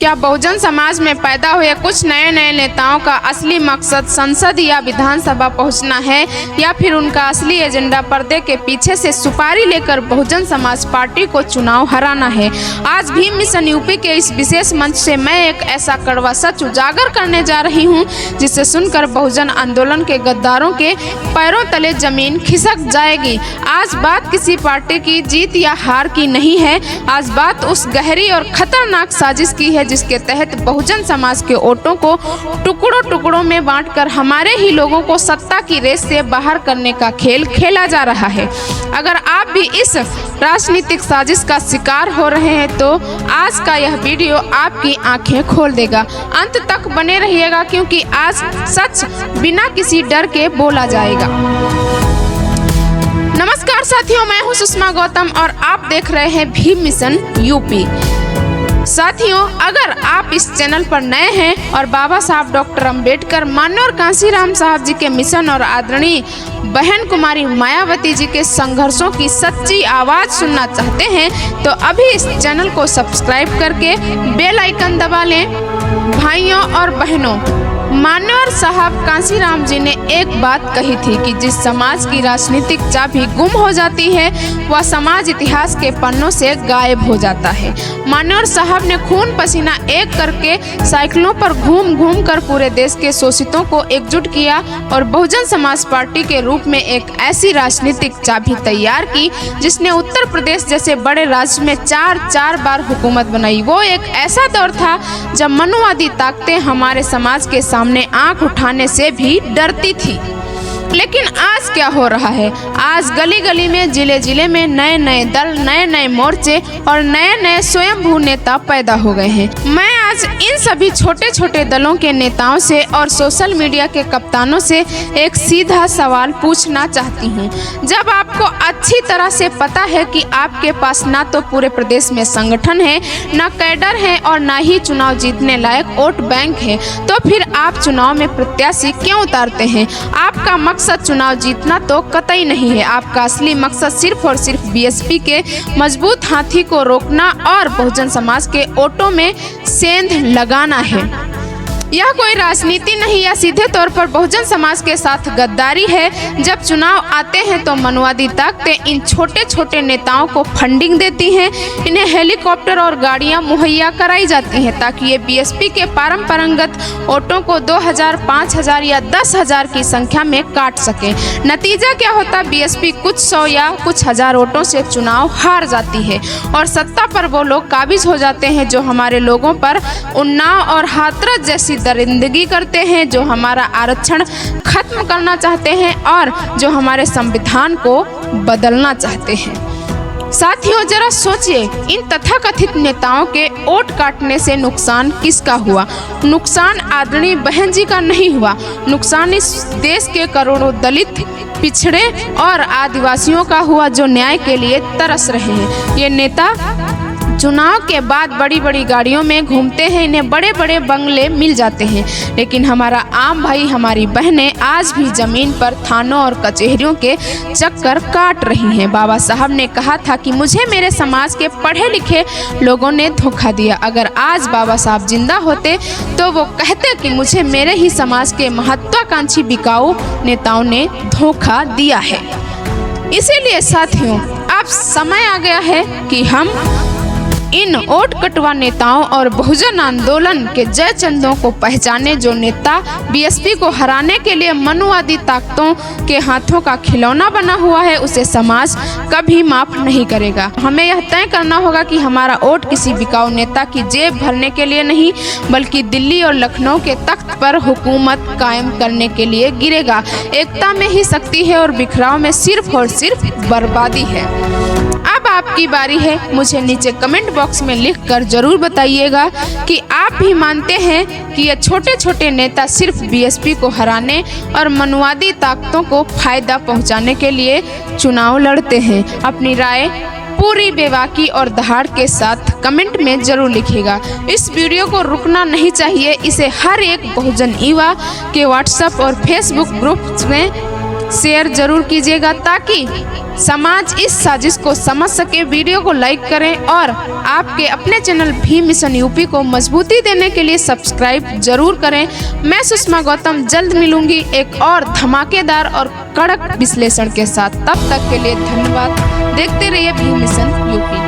क्या बहुजन समाज में पैदा हुए कुछ नए नए नेताओं का असली मकसद संसद या विधानसभा पहुंचना है, या फिर उनका असली एजेंडा पर्दे के पीछे से सुपारी लेकर बहुजन समाज पार्टी को चुनाव हराना है? आज भीम मिशन यूपी के इस विशेष मंच से मैं एक ऐसा कड़वा सच उजागर करने जा रही हूं, जिसे सुनकर बहुजन आंदोलन के गद्दारों के पैरों तले जमीन खिसक जाएगी। आज बात किसी पार्टी की जीत या हार की नहीं है, आज बात उस गहरी और खतरनाक साजिश की है जिसके तहत बहुजन समाज के वोटों को टुकड़ों टुकड़ों में बांटकर हमारे ही लोगों को सत्ता की रेस से बाहर करने का खेल खेला जा रहा है। अगर आप भी इस राजनीतिक साजिश का शिकार हो रहे हैं तो आज का यह वीडियो आपकी आंखें खोल देगा। अंत तक बने रहिएगा, क्योंकि आज सच बिना किसी डर के बोला जाएगा। नमस्कार साथियों, मैं हूं सुषमा गौतम और आप देख रहे हैं भीम मिशन यूपी। साथियों, अगर आप इस चैनल पर नए हैं और बाबा साहब डॉक्टर अंबेडकर, माननीय कांशीराम साहब जी के मिशन और आदरणीय बहन कुमारी मायावती जी के संघर्षों की सच्ची आवाज सुनना चाहते हैं तो अभी इस चैनल को सब्सक्राइब करके बेल आइकन दबा लें। भाइयों और बहनों, माननीय साहब कांशीराम जी ने एक बात कही थी कि जिस समाज की राजनीतिक चाबी गुम हो जाती है वह समाज इतिहास के पन्नों से गायब हो जाता है। माननीय साहब ने खून पसीना एक करके साइकिलों पर घूम घूम कर पूरे देश के शोषितों को एकजुट किया और बहुजन समाज पार्टी के रूप में एक ऐसी राजनीतिक चाबी तैयार की जिसने उत्तर प्रदेश जैसे बड़े राज्य में चार बार हुकूमत बनाई। वो एक ऐसा दौर था जब मनुवादी ताकतें हमारे समाज के सामने आंख उठाने से भी डरती थी। लेकिन आज क्या हो रहा है? आज गली गली में, जिले जिले में नए नए दल, नए नए मोर्चे और नए नए स्वयंभू नेता पैदा हो गए हैं। मैं आज इन सभी छोटे छोटे दलों के नेताओं से और सोशल मीडिया के कप्तानों से एक सीधा सवाल पूछना चाहती हूँ। जब आपको अच्छी तरह से पता है कि आपके पास ना तो पूरे प्रदेश में संगठन है, ना कैडर है और ना ही चुनाव जीतने लायक वोट बैंक है, तो फिर आप चुनाव में प्रत्याशी क्यों उतारते हैं? आपका मकसद चुनाव जीतना तो कतई नहीं है। आपका असली मकसद सिर्फ और सिर्फ बीएसपी के मजबूत हाथी को रोकना और बहुजन समाज के वोटों में सेंध लगाना है। यह कोई राजनीति नहीं या सीधे तौर पर बहुजन समाज के साथ गद्दारी है। जब चुनाव आते हैं तो मनुवादी ताकतें इन छोटे छोटे नेताओं को फंडिंग देती हैं, इन्हें हेलीकॉप्टर और गाड़ियां मुहैया कराई जाती हैं ताकि ये बीएसपी के परंपरागत वोटों को 2000, 5000 या 10,000 की संख्या में काट सके। नतीजा क्या होता? बीएसपी कुछ 100 या कुछ हजार वोटों से चुनाव हार जाती है और सत्ता पर वो लोग काबिज हो जाते हैं जो हमारे लोगों पर उन्नाव और हाथरस जैसी दरिंदगी करते हैं, जो हमारा आरक्षण खत्म करना चाहते हैं और जो हमारे संविधान को बदलना चाहते हैं। साथियों, जरा सोचिए, इन तथाकथित नेताओं के वोट काटने से नुकसान किसका हुआ? नुकसान आदरणीय बहन जी का नहीं हुआ, नुकसान इस देश के करोड़ों दलित, पिछड़े और आदिवासियों का हुआ जो न्याय के लिए तरस रहे हैं। ये नेता चुनाव के बाद बड़ी बड़ी गाड़ियों में घूमते हैं, इन्हें बड़े बड़े बंगले मिल जाते हैं, लेकिन हमारा आम भाई, हमारी बहनें आज भी जमीन पर थानों और कचहरियों के चक्कर काट रही हैं। बाबा साहब ने कहा था कि मुझे मेरे समाज के पढ़े लिखे लोगों ने धोखा दिया। अगर आज बाबा साहब जिंदा होते तो वो कहते कि मुझे मेरे ही समाज के महत्वाकांक्षी बिकाऊ नेताओं ने धोखा दिया है। इसीलिए साथियों, अब समय आ गया है कि हम इन वोट कटवा नेताओं और बहुजन आंदोलन के जय चंदों को पहचाने, जो नेता बीएसपी को हराने के लिए मनुवादी ताकतों के हाथों का खिलौना बना हुआ है, उसे समाज कभी माफ नहीं करेगा। हमें यह तय करना होगा कि हमारा वोट किसी बिकाऊ नेता की जेब भरने के लिए नहीं, बल्कि दिल्ली और लखनऊ के तख्त पर हुकूमत कायम करने के लिए गिरेगा। एकता में ही शक्ति है और बिखराव में सिर्फ और सिर्फ बर्बादी है। अब आपकी बारी है, मुझे नीचे कमेंट बॉक्स में लिखकर जरूर बताइएगा कि आप भी मानते हैं कि ये छोटे छोटे नेता सिर्फ बीएसपी को हराने और मनुवादी ताकतों को फायदा पहुंचाने के लिए चुनाव लड़ते हैं। अपनी राय पूरी बेबाकी और दहाड़ के साथ कमेंट में जरूर लिखिएगा। इस वीडियो को रुकना नहीं चाहिए, इसे हर एक बहुजन युवा के व्हाट्सएप और फेसबुक ग्रुप में शेयर जरूर कीजिएगा ताकि समाज इस साजिश को समझ सके। वीडियो को लाइक करें और आपके अपने चैनल भी मिशन यूपी को मजबूती देने के लिए सब्सक्राइब जरूर करें। मैं सुषमा गौतम जल्द मिलूंगी एक और धमाकेदार और कड़क विश्लेषण के साथ। तब तक के लिए धन्यवाद। देखते रहिए भी मिशन यूपी।